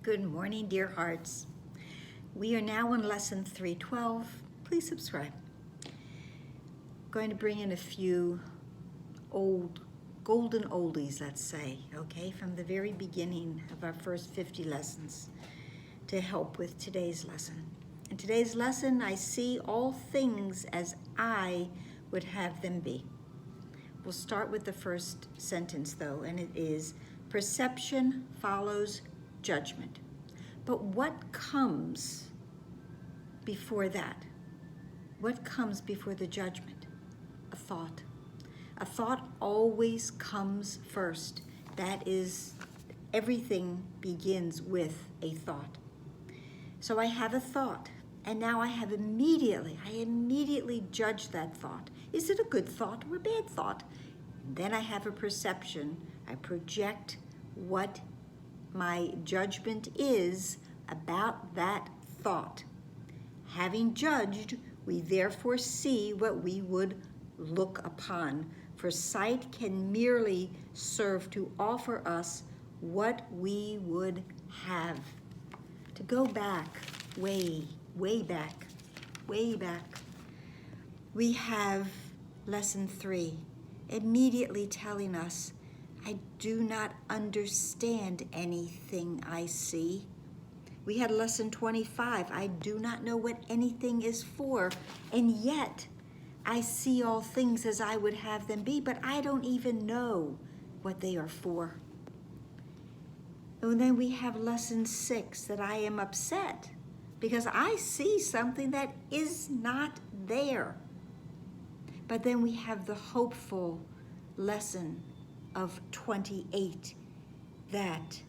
Good morning, dear hearts. We are now on lesson 312. Please subscribe. Going to bring in a few old, golden oldies, let's say, okay, from the very beginning of our first 50 lessons to help with today's lesson. In today's lesson, I see all things as I would have them be. We'll start with the first sentence, though, and it is, perception follows judgment. But what comes before that? What comes before the judgment? A thought. A thought always comes first. That is, everything begins with a thought. So I have a thought, and now I immediately judge that thought. Is it a good thought or a bad thought? And then I have a perception. I project what my judgment is about that thought. Having judged, we therefore see what we would look upon, for sight can merely serve to offer us what we would have. To go back, way back, we have lesson 3 immediately telling us, I do not understand anything I see. We had lesson 25, I do not know what anything is for, and yet I see all things as I would have them be, but I don't even know what they are for. And then we have lesson 6, that I am upset because I see something that is not there. But then we have the hopeful lesson of 28, that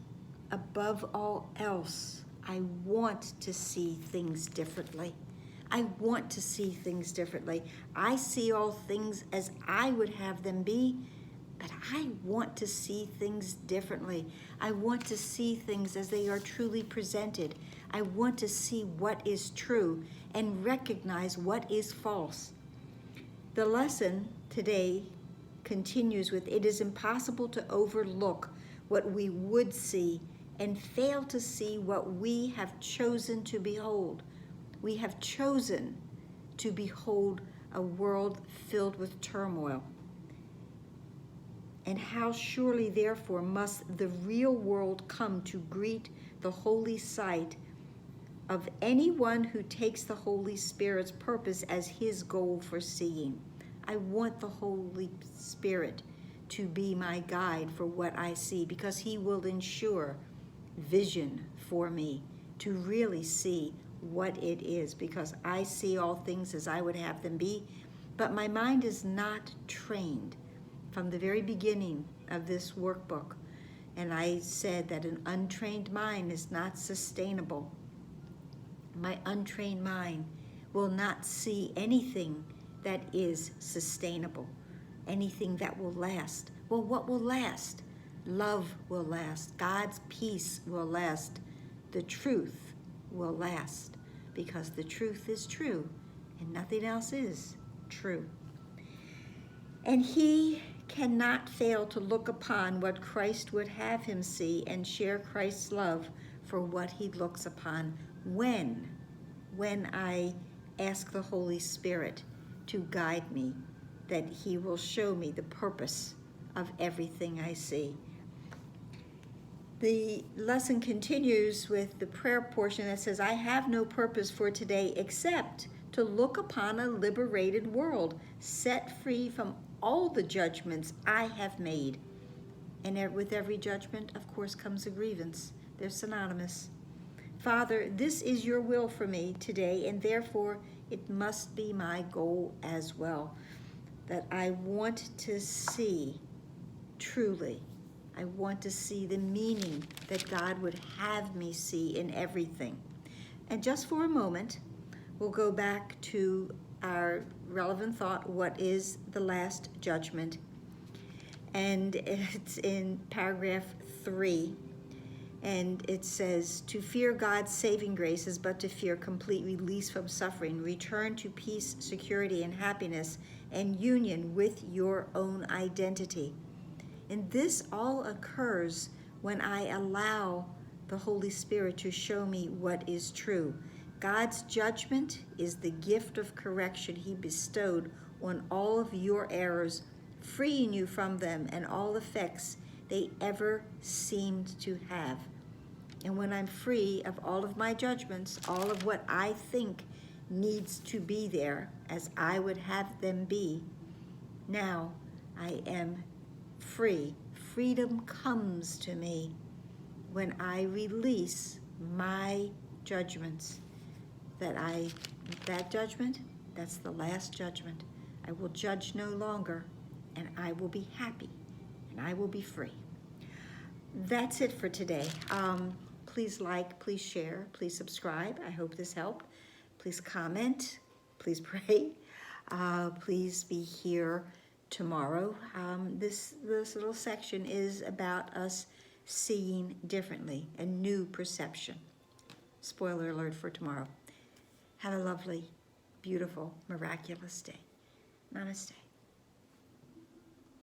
above all else, I want to see things differently. I want to see things differently. I see all things as I would have them be, but I want to see things differently. I want to see things as they are truly presented. I want to see what is true and recognize what is false. The lesson today continues with, it is impossible to overlook what we would see and fail to see what we have chosen to behold. We have chosen to behold a world filled with turmoil. And how surely, therefore, must the real world come to greet the holy sight of anyone who takes the Holy Spirit's purpose as his goal for seeing. I want the Holy Spirit to be my guide for what I see, because he will ensure vision for me to really see what it is, because I see all things as I would have them be, but my mind is not trained from the very beginning of this workbook. And I said that an untrained mind is not sustainable. My untrained mind will not see anything that is sustainable, anything that will last. Well, what will last? Love will last. God's peace will last. The truth will last, because the truth is true and nothing else is true. And he cannot fail to look upon what Christ would have him see and share Christ's love for what he looks upon when I ask the Holy Spirit to guide me, that he will show me the purpose of everything I see. The lesson continues with the prayer portion that says, I have no purpose for today except to look upon a liberated world, set free from all the judgments I have made. And with every judgment, of course, comes a grievance. They're synonymous. Father, this is your will for me today, and therefore it must be my goal as well, that I want to see truly. I want to see the meaning that God would have me see in everything. And just for a moment, we'll go back to our relevant thought, what is the last judgment? And it's in paragraph 3. And it says, to fear God's saving grace is but to fear complete release from suffering, return to peace, security, and happiness, and union with your own identity. And this all occurs when I allow the Holy Spirit to show me what is true. God's judgment is the gift of correction He bestowed on all of your errors, freeing you from them and all effects they ever seemed to have. And when I'm free of all of my judgments, all of what I think needs to be there as I would have them be, now I am free. Freedom comes to me when I release my judgments. That judgment, that's the last judgment. I will judge no longer, and I will be happy, and I will be free. That's it for today. Please like, please share, please subscribe. I hope this helped. Please comment, please pray. Please be here tomorrow. This little section is about us seeing differently, a new perception. Spoiler alert for tomorrow. Have a lovely, beautiful, miraculous day. Namaste.